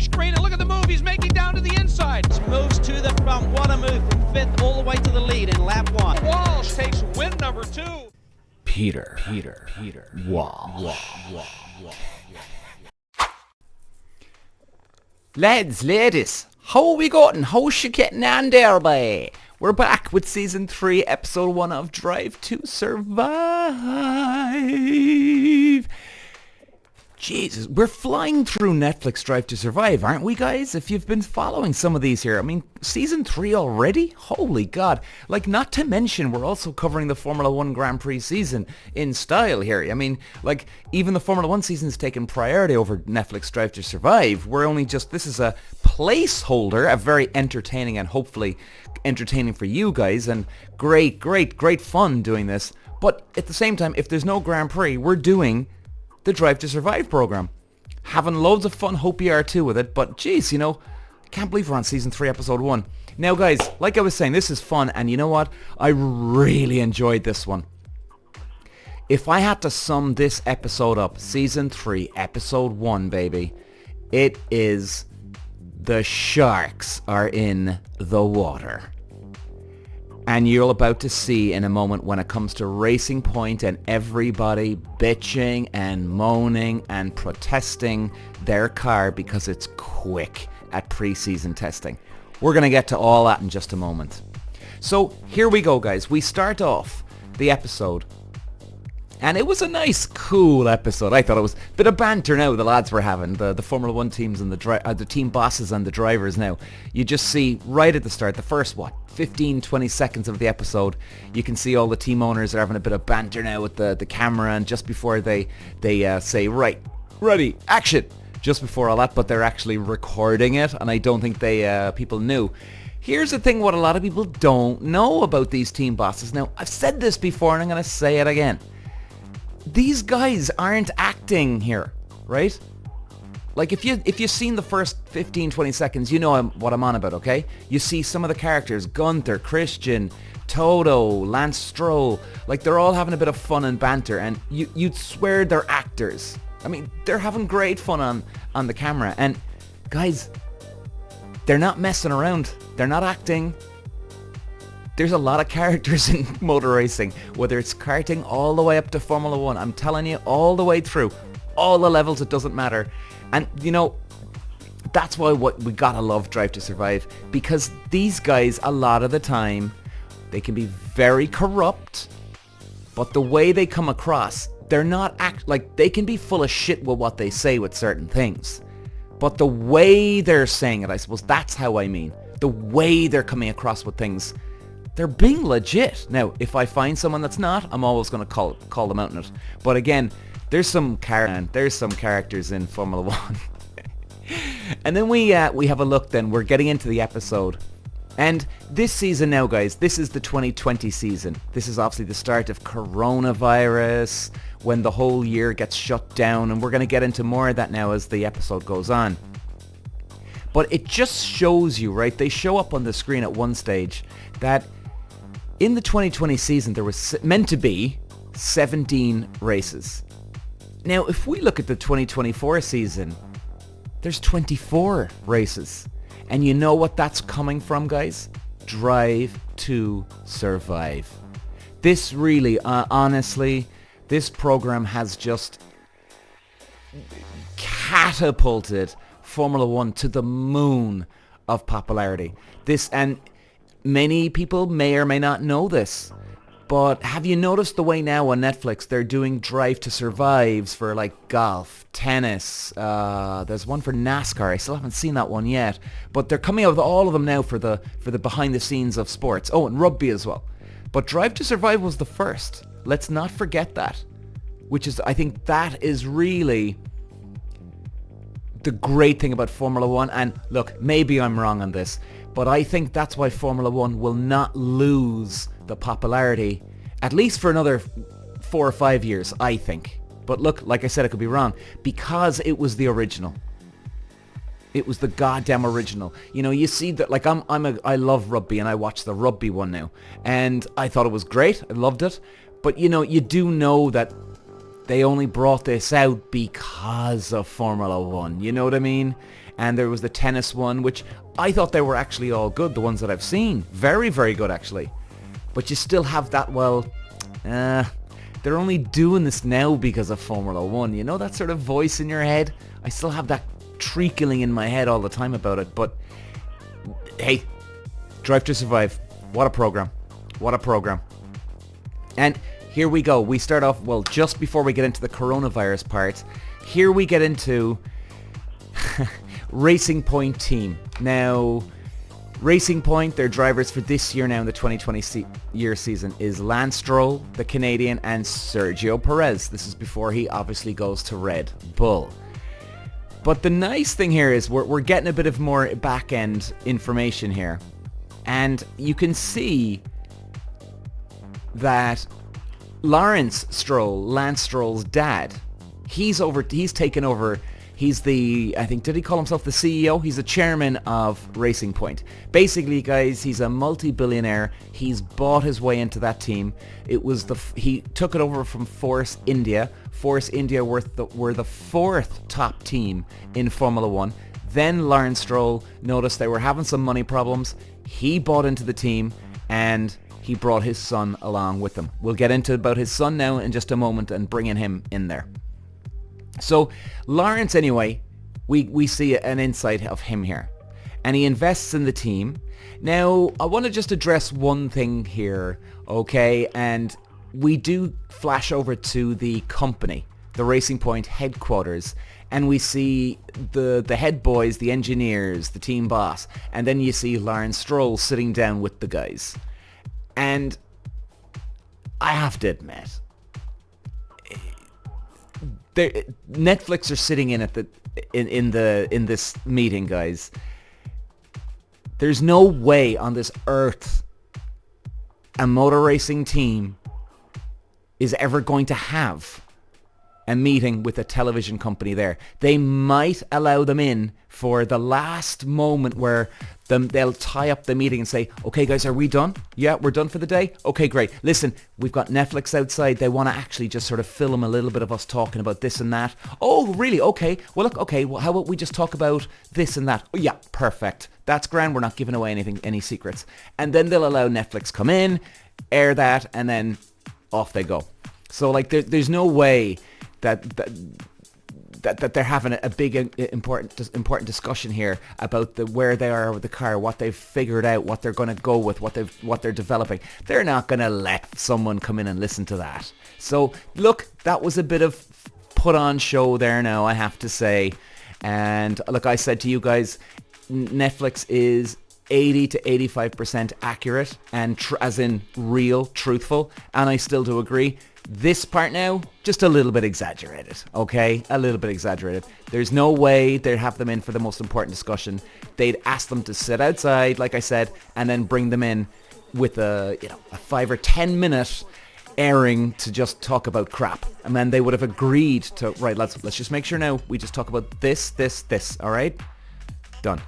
screen, and look at the move. He's making down to the inside. Moves to the front. What a move from fifth all the way to the lead in lap one. Walsh takes win number 2. Peter Walsh. Lads, ladies, how are we going? How's you getting on there, boy? We're back with Season 3, Episode 1 of Drive to Survive. Jesus, we're flying through Netflix Drive to Survive, aren't we, guys? If you've been following some of these here. I mean, Season 3 already? Holy God. Like, not to mention, we're also covering the Formula 1 Grand Prix season in style here. I mean, like, even the Formula 1 season's taken priority over Netflix Drive to Survive. We're only just, this is a placeholder, a very entertaining and hopefully entertaining for you guys, and great fun doing this. But at the same time, if there's no Grand Prix, we're doing the Drive to Survive program. Having loads of fun, hope you are too with it, but geez, you know, can't believe we're on Season 3, Episode 1. Now guys, like I was saying, this is fun, and you know what? I really enjoyed this one. If I had to sum this episode up, Season 3, Episode 1, baby, it is the sharks are in the water. And you're about to see in a moment when it comes to Racing Point and everybody bitching and moaning and protesting their car because it's quick at pre-season testing. We're going to get to all that in just a moment. So here we go, guys. We start off the episode. And it was a nice, cool episode. I thought it was a bit of banter now the lads were having, the Formula 1 teams and the team bosses and the drivers now. You just see right at the start, the first, 15, 20 seconds of the episode, you can see all the team owners are having a bit of banter now with the camera, and just before they say, right, ready, action, just before all that, but they're actually recording it, and I don't think people knew. Here's the thing, what a lot of people don't know about these team bosses. Now, I've said this before, and I'm going to say it again. These guys aren't acting here, right? Like, if you've seen the first 15, 20 seconds, you know what I'm on about, okay? You see some of the characters, Gunther, Christian, Toto, Lance Stroll, like, they're all having a bit of fun and banter, and you'd swear they're actors. I mean, they're having great fun on the camera, and guys, they're not messing around. They're not acting. There's a lot of characters in motor racing, whether it's karting all the way up to Formula 1. I'm telling you, all the way through. All the levels, it doesn't matter. And, you know, that's why we gotta love Drive to Survive. Because these guys, a lot of the time, they can be very corrupt. But the way they come across, they're not they can be full of shit with what they say with certain things. But the way they're saying it, I suppose, that's how I mean. The way they're coming across with things, they're being legit. Now, if I find someone that's not, I'm always going to call them out on it. But again, there's some characters in Formula 1. And then we have a look then. We're getting into the episode. And this season now, guys, this is the 2020 season. This is obviously the start of coronavirus, when the whole year gets shut down. And we're going to get into more of that now as the episode goes on. But it just shows you, right? They show up on the screen at one stage that in the 2020 season, there was meant to be 17 races. Now, if we look at the 2024 season, there's 24 races. And you know what that's coming from, guys? Drive to Survive. This really, honestly, this program has just catapulted Formula 1 to the moon of popularity. And many people may or may not know this, but have you noticed the way now on Netflix they're doing Drive to Survives for like golf, tennis, there's one for NASCAR. I still haven't seen that one yet, but they're coming out with all of them now for the behind the scenes of sports. Oh, and rugby as well. But Drive to Survive was the first. Let's not forget that, which is, I think that is really the great thing about Formula 1. And look, maybe I'm wrong on this, but I think that's why Formula 1 will not lose the popularity, at least for another 4 or 5 years, I think. But look, like I said, I could be wrong, because it was the original. It was the goddamn original. You know, you see that, like, I love rugby, and I watch the rugby one now, and I thought it was great. I loved it. But, you know, you do know that they only brought this out because of Formula 1, you know what I mean? And there was the tennis one, which I thought they were actually all good, the ones that I've seen. Very, very good, actually. But you still have that, well, they're only doing this now because of Formula 1. You know that sort of voice in your head? I still have that treacling in my head all the time about it. But, hey, Drive to Survive. What a program. What a program. And here we go. We start off, well, just before we get into the coronavirus part, here we get into Racing Point team. Now, Racing Point, their drivers for this year now in the 2020 year season is Lance Stroll, the Canadian, and Sergio Perez. This is before he obviously goes to Red Bull. But the nice thing here is we're getting a bit of more back-end information here. And you can see that Lance Stroll's dad, he's taken over. He's the, I think, did he call himself the CEO? He's the chairman of Racing Point. Basically, guys, he's a multi-billionaire. He's bought his way into that team. He took it over from Force India. Force India were the fourth top team in Formula 1. Then Lawrence Stroll noticed they were having some money problems. He bought into the team and he brought his son along with him. We'll get into about his son now in just a moment and bringing him in there. So Lawrence, anyway, we see an insight of him here. And he invests in the team. Now, I want to just address one thing here, okay? And we do flash over to the company, the Racing Point headquarters, and we see the head boys, the engineers, the team boss, and then you see Lawrence Stroll sitting down with the guys. And I have to admit, Netflix are sitting in this meeting, guys. There's no way on this earth a motor racing team is ever going to have a meeting with a television company there. They might allow them in for the last moment where they'll tie up the meeting and say, okay guys, are we done? Yeah, we're done for the day? Okay, great. Listen, we've got Netflix outside. They want to actually just sort of film a little bit of us talking about this and that. Oh, really? Okay. Well, look, okay. Well, how about we just talk about this and that? Oh, yeah, perfect. That's grand. We're not giving away any secrets. And then they'll allow Netflix come in, air that, and then off they go. So, like, there's no way that they're having a big important discussion here about where they are with the car, what they've figured out, what they're going to go with, what they're developing. They're not going to let someone come in and listen to that. So look, that was a bit of put on show there now, I have to say. And look, I said to you guys, Netflix is 80 to 85% accurate and as in real, truthful, and I still do agree. This part now, just a little bit exaggerated, okay? A little bit exaggerated. There's no way they'd have them in for the most important discussion. They'd ask them to sit outside, like I said, and then bring them in with a 5 or 10 minute airing to just talk about crap. And then they would have agreed to, right, let's just make sure now we just talk about this, all right? Done.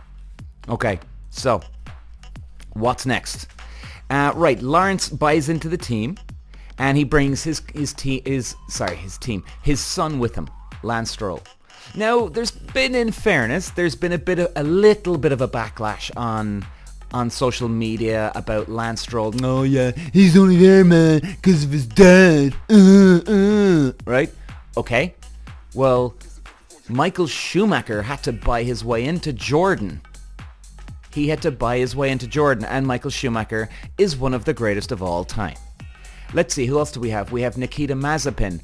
Okay, so what's next? Right, Lawrence buys into the team. And he brings his son with him, Lance Stroll. Now, there's been a little bit of a backlash on social media about Lance Stroll. Oh yeah, he's only there, man, because of his dad. Right? Okay. Well, Michael Schumacher had to buy his way into Jordan. He had to buy his way into Jordan, and Michael Schumacher is one of the greatest of all time. Let's see, who else do we have? We have Nikita Mazepin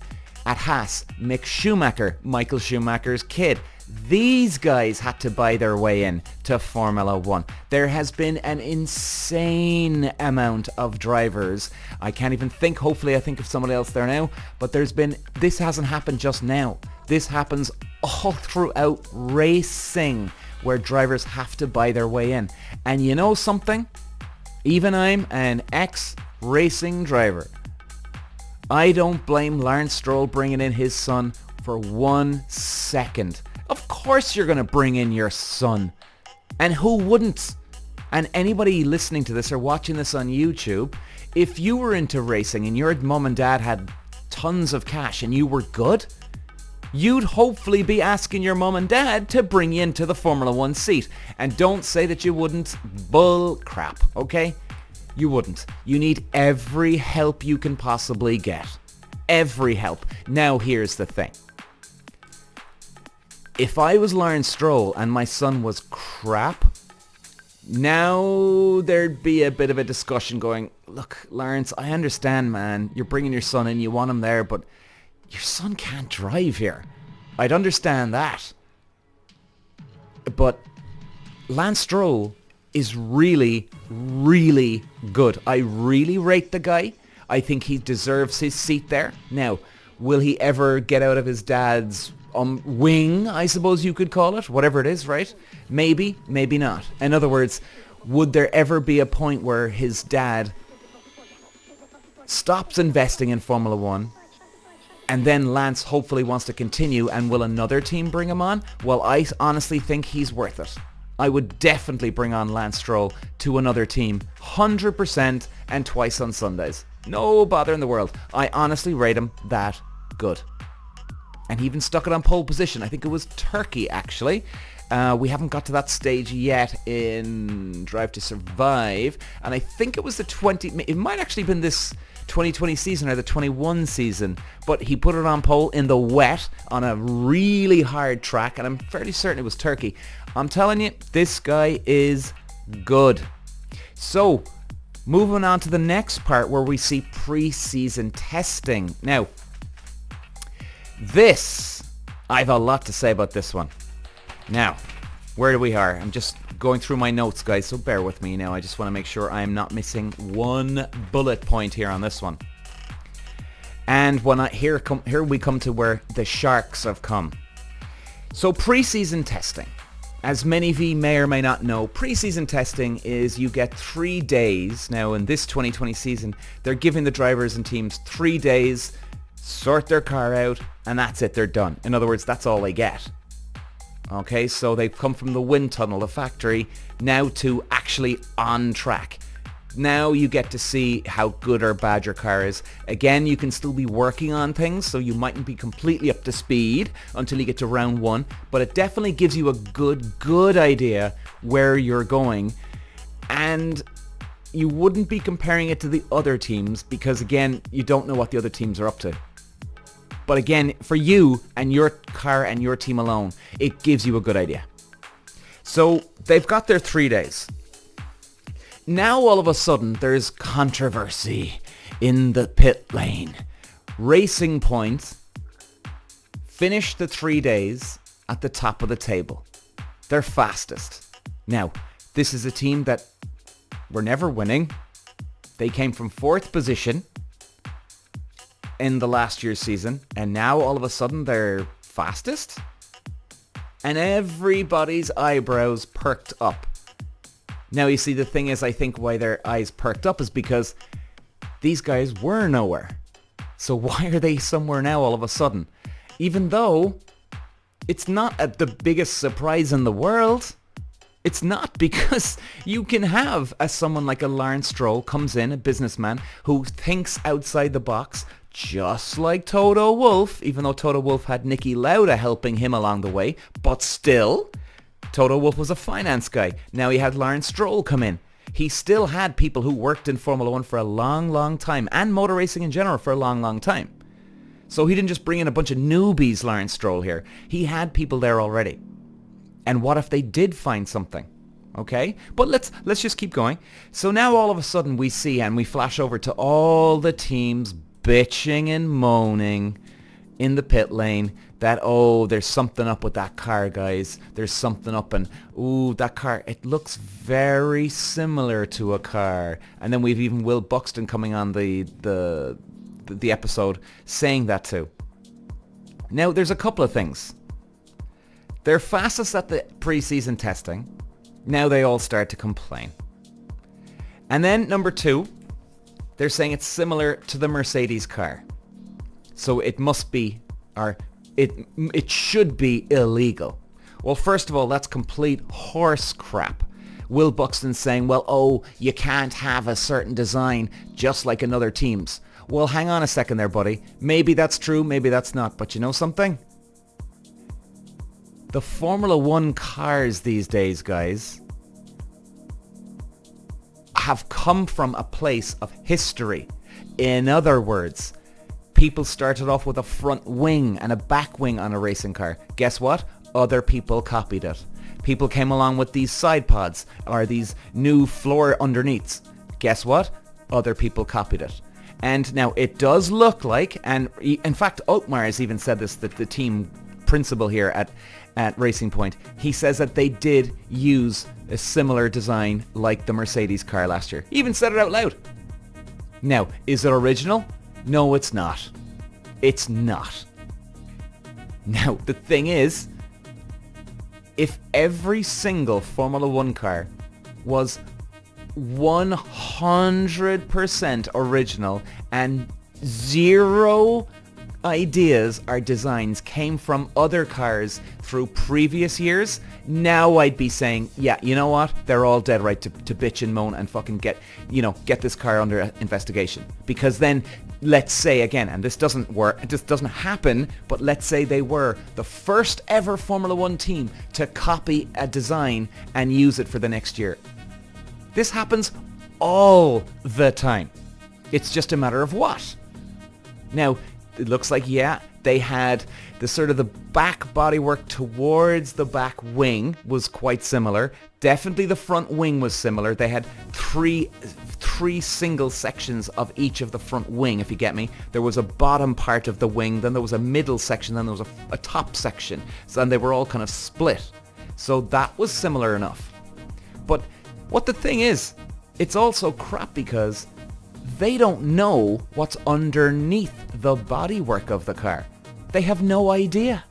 at Haas, Mick Schumacher, Michael Schumacher's kid. These guys had to buy their way in to Formula 1. There has been an insane amount of drivers. I can't even think, hopefully I think of somebody else there now, but this hasn't happened just now. This happens all throughout racing where drivers have to buy their way in. And you know something? Even I'm an ex-racing driver. I don't blame Lawrence Stroll bringing in his son for 1 second. Of course you're going to bring in your son. And who wouldn't? And anybody listening to this or watching this on YouTube, if you were into racing and your mum and dad had tons of cash and you were good, you'd hopefully be asking your mum and dad to bring you into the Formula 1 seat. And don't say that you wouldn't. Bull crap, okay? You wouldn't. You need every help you can possibly get. Every help. Now here's the thing. If I was Lawrence Stroll and my son was crap, now there'd be a bit of a discussion going, look, Lawrence, I understand, man. You're bringing your son in, you want him there, but your son can't drive here. I'd understand that. But Lance Stroll is really, really good. I really rate the guy. I think he deserves his seat there. Now, will he ever get out of his dad's wing, I suppose you could call it, whatever it is, right? Maybe, maybe not. In other words, would there ever be a point where his dad stops investing in Formula 1 and then Lance hopefully wants to continue, and will another team bring him on? Well, I honestly think he's worth it. I would definitely bring on Lance Stroll to another team, 100%, and twice on Sundays. No bother in the world. I honestly rate him that good. And he even stuck it on pole position. I think it was Turkey, actually. We haven't got to that stage yet in Drive to Survive. And I think it was the 20... It might actually have been this 2020 season or the 21 season. But he put it on pole in the wet on a really hard track. And I'm fairly certain it was Turkey. I'm telling you, this guy is good. So, moving on to the next part where we see pre-season testing. Now, I have a lot to say about this one. Now, where we are, I'm just going through my notes, guys, so bear with me now. I just want to make sure I'm not missing one bullet point here on this one. And here we come to where the sharks have come. So pre-season testing. As many of you may or may not know, pre-season testing is you get 3 days. Now, in this 2020 season, they're giving the drivers and teams 3 days, sort their car out, and that's it, they're done. In other words, that's all they get. Okay, so they've come from the wind tunnel, the factory, now to actually on track. Now you get to see how good or bad your car is. Again, you can still be working on things, so you mightn't be completely up to speed until you get to round 1, but it definitely gives you a good idea where you're going. And you wouldn't be comparing it to the other teams because, again, you don't know what the other teams are up to. But again, for you and your car and your team alone, it gives you a good idea. So they've got their 3 days. Now all of a sudden there's controversy in the pit lane. Racing Point finished the 3 days at the top of the table. They're fastest. Now, this is a team that were never winning. They came from 4th position in the last year's season, and now all of a sudden they're fastest? And everybody's eyebrows perked up. Now you see, the thing is, I think why their eyes perked up is because these guys were nowhere. So why are they somewhere now all of a sudden? Even though it's not the biggest surprise in the world. It's not, because you can have someone like a Lawrence Stroll comes in, a businessman who thinks outside the box, just like Toto Wolff, even though Toto Wolff had Niki Lauda helping him along the way, but still, Toto Wolff was a finance guy. Now he had Lawrence Stroll come in. He still had people who worked in Formula 1 for a long time, and motor racing in general for a long time. So he didn't just bring in a bunch of newbies, Lawrence Stroll here. He had people there already. And what if they did find something? Okay? But let's just keep going. So now all of a sudden we see, and we flash over to all the teams bitching and moaning in the pit lane that, oh, there's something up with that car, guys. There's something up, and ooh, that car, it looks very similar to a car. And then we've even Will Buxton coming on the episode saying that too. Now, there's a couple of things. They're fastest at the pre-season testing. Now they all start to complain. And then number 2, they're saying it's similar to the Mercedes car. So it must be, or it should be illegal. Well, first of all, that's complete horse crap. Will Buxton saying, well, oh, you can't have a certain design just like another team's. Well, hang on a second there, buddy. Maybe that's true, maybe that's not. But you know something? The Formula One cars these days, guys, have come from a place of history. In other words, people started off with a front wing and a back wing on a racing car. Guess what? Other people copied it. People came along with these side pods or these new floor underneaths. Guess what? Other people copied it. And now it does look like, and in fact Otmar has even said this, that the team principal here at Racing Point, he says that they did use a similar design like the Mercedes car last year. He even said it out loud. Now, is it original? No, it's not. It's not. Now, the thing is, if every single Formula One car was 100% original and zero ideas or designs came from other cars through previous years, now I'd be saying, yeah, you know what? They're all dead right to bitch and moan and fucking get this car under investigation. Because then, let's say again, and this doesn't work, this doesn't happen, but let's say they were the first ever Formula One team to copy a design and use it for the next year. This happens all the time. It's just a matter of what. Now, it looks like, yeah, they had the sort of the back bodywork towards the back wing was quite similar. Definitely the front wing was similar. They had three single sections of each of the front wing, if you get me. There was a bottom part of the wing, then there was a middle section, then there was a top section. So then they were all kind of split. So that was similar enough. But what the thing is, it's also crap because they don't know what's underneath the bodywork of the car. They have no idea.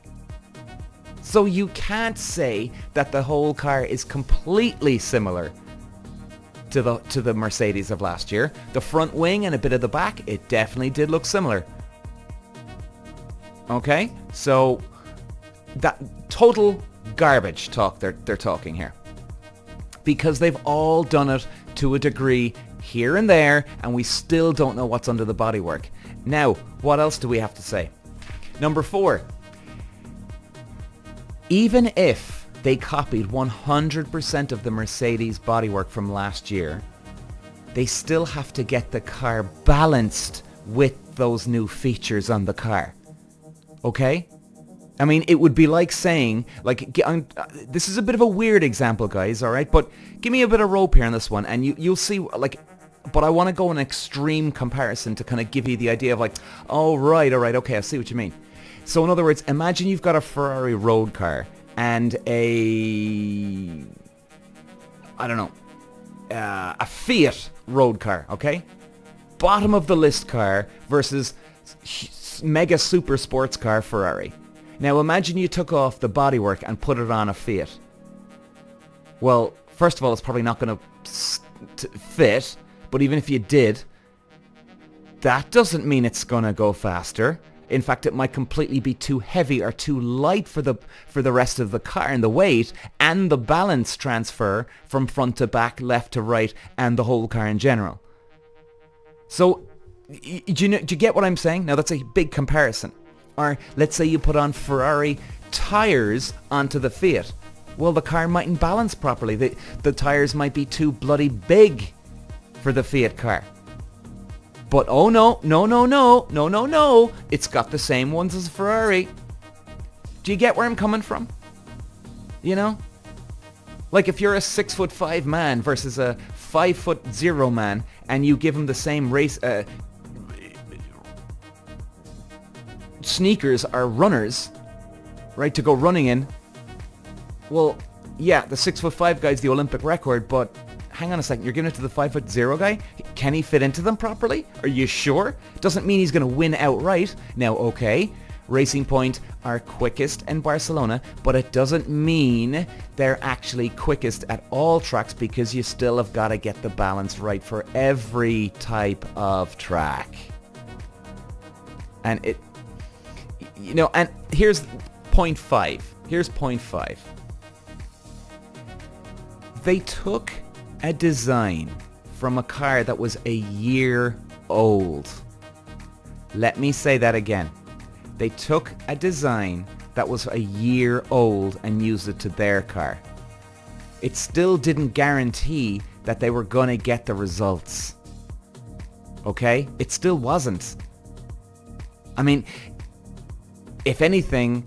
So you can't say that the whole car is completely similar to the Mercedes of last year. The front wing and a bit of the back, it definitely did look similar. Okay, so that total garbage talk they're talking here. Because they've all done it to a degree here and there, and we still don't know what's under the bodywork. Now, what else do we have to say? Number 4. Even if they copied 100% of the Mercedes bodywork from last year, they still have to get the car balanced with those new features on the car. Okay? I mean, it would be like saying, like, this is a bit of a weird example, guys, all right? But give me a bit of rope here on this one, and you'll see, like, but I want to go an extreme comparison to kind of give you the idea of like, oh, right, all right, okay, I see what you mean. So in other words, imagine you've got a Ferrari road car and a Fiat road car, okay? Bottom of the list car versus mega super sports car Ferrari. Now imagine you took off the bodywork and put it on a Fiat. Well, first of all, it's probably not going to fit, but even if you did, that doesn't mean it's going to go faster. In fact, it might completely be too heavy or too light for the rest of the car, and the weight and the balance transfer from front to back, left to right, and the whole car in general. So, do you get what I'm saying? Now that's a big comparison. Or let's say you put on Ferrari tires onto the Fiat. Well, the car mightn't balance properly. The tires might be too bloody big for the Fiat car. But oh no, it's got the same ones as Ferrari. Do you get where I'm coming from? You know? Like if you're a 6'5" man versus a 5'0" man and you give him the same race sneakers or runners, right, to go running in, well, yeah, the 6'5" guy's the Olympic record, but hang on a second, you're giving it to the 5'0" guy? Can he fit into them properly? Are you sure? Doesn't mean he's going to win outright. Now, okay, Racing Point are quickest in Barcelona, but it doesn't mean they're actually quickest at all tracks because you still have got to get the balance right for every type of track. And and here's point 5. Here's point 5. They took a design from a car that was a year old. Let me say that again. They took a design that was a year old and used it to their car. It still didn't guarantee that they were going to get the results. Okay? It still wasn't. I mean, if anything,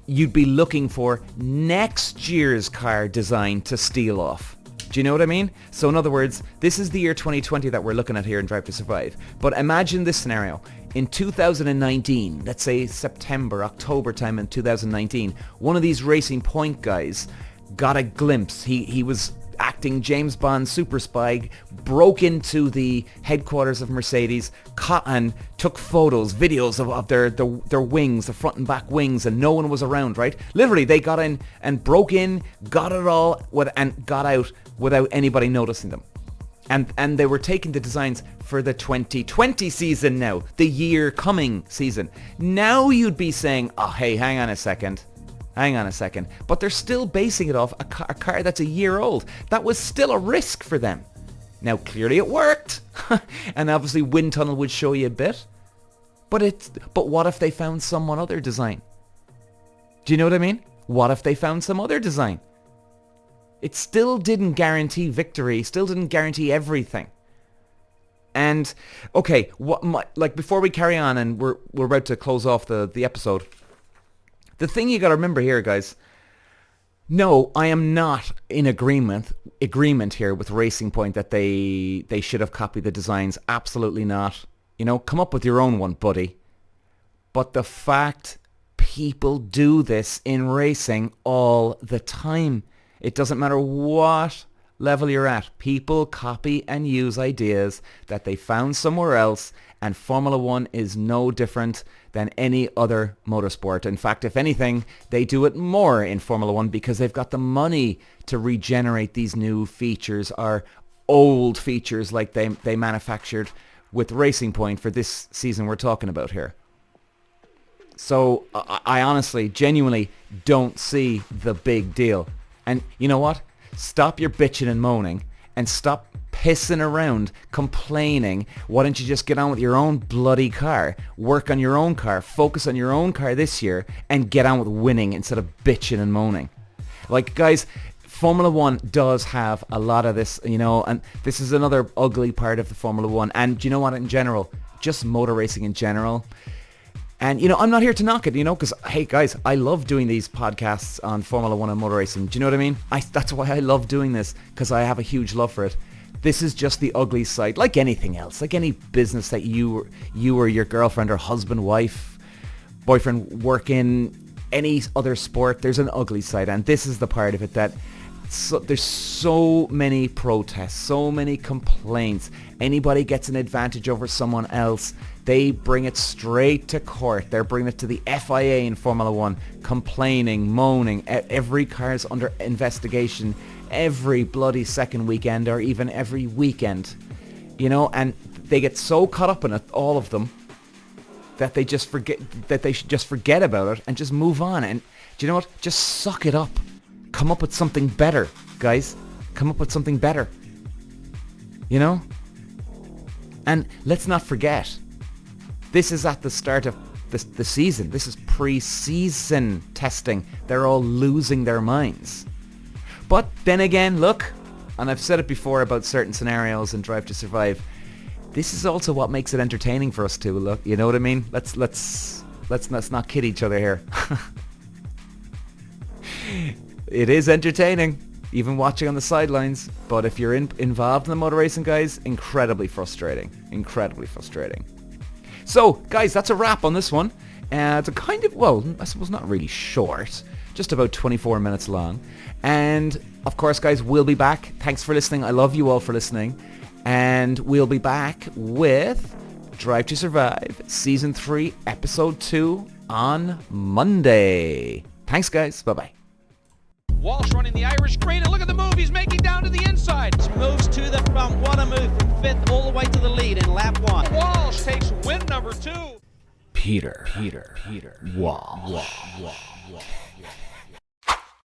you'd be looking for next year's car design to steal off. Do you know what I mean? So in other words, this is the year 2020 that we're looking at here in Drive to Survive. But imagine this scenario. In 2019, let's say September, October time in 2019, one of these Racing Point guys got a glimpse. He was acting James Bond super spy, broke into the headquarters of Mercedes, and took photos, videos of their wings, the front and back wings, and no one was around, right? Literally, they got in and broke in, got it all, and got out without anybody noticing them. And they were taking the designs for the 2020 season now, the year coming season. Now you'd be saying, oh, hey, hang on a second. But they're still basing it off a car that's a year old. That was still a risk for them. Now, clearly it worked. And obviously wind tunnel would show you a bit. But what if they found some other design? Do you know what I mean? What if they found some other design? It still didn't guarantee victory, still didn't guarantee everything. And, okay, before we carry on and we're about to close off the episode, the thing you got to remember here, guys, no, I am not in agreement here with Racing Point that they should have copied the designs. Absolutely not. You know, come up with your own one, buddy. But the fact people do this in racing all the time. It doesn't matter what level you're at. People copy and use ideas that they found somewhere else, and Formula One is no different than any other motorsport. In fact, if anything, they do it more in Formula One because they've got the money to regenerate these new features or old features like they manufactured with Racing Point for this season we're talking about here. So I honestly, genuinely don't see the big deal. And you know what? Stop your bitching and moaning and stop pissing around, complaining. Why don't you just get on with your own bloody car, work on your own car, focus on your own car this year, and get on with winning instead of bitching and moaning. Like, guys, Formula One does have a lot of this, you know, and this is another ugly part of the Formula One. And you know what, in general, just motor racing in general. And, you know, I'm not here to knock it, you know, because, hey, guys, I love doing these podcasts on Formula One and motor racing. Do you know what I mean? That's why I love doing this, because I have a huge love for it. This is just the ugly side, like anything else, like any business that you or your girlfriend or husband, wife, boyfriend work in, any other sport, there's an ugly side. And this is the part of it that there's so many protests, so many complaints. Anybody gets an advantage over someone else, they bring it straight to court. They're bringing it to the FIA in Formula One, complaining, moaning. Every car's under investigation every bloody second weekend or even every weekend, you know, and they get so caught up in it, all of them, that they just forget that they should just forget about it and just move on. And do you know what? Just suck it up. Come up with something better, guys. Come up with something better. You know? And let's not forget, this is at the start of the season. This is pre-season testing. They're all losing their minds. But then again, look, and I've said it before about certain scenarios in Drive to Survive, this is also what makes it entertaining for us too. Look, you know what I mean? Let's not kid each other here. It is entertaining, even watching on the sidelines. But if you're involved in the motor racing, guys, incredibly frustrating. Incredibly frustrating. So, guys, that's a wrap on this one. It's a kind of, well, I suppose not really short, just about 24 minutes long. And, of course, guys, we'll be back. Thanks for listening. I love you all for listening. And we'll be back with Drive to Survive Season 3, Episode 2 on Monday. Thanks, guys. Bye-bye. Walsh running the Irish green, and look at the move he's making down to the inside. Moves to the front. What a move from fifth all the way to the lead in lap 1. Walsh takes win number 2. Peter Walsh.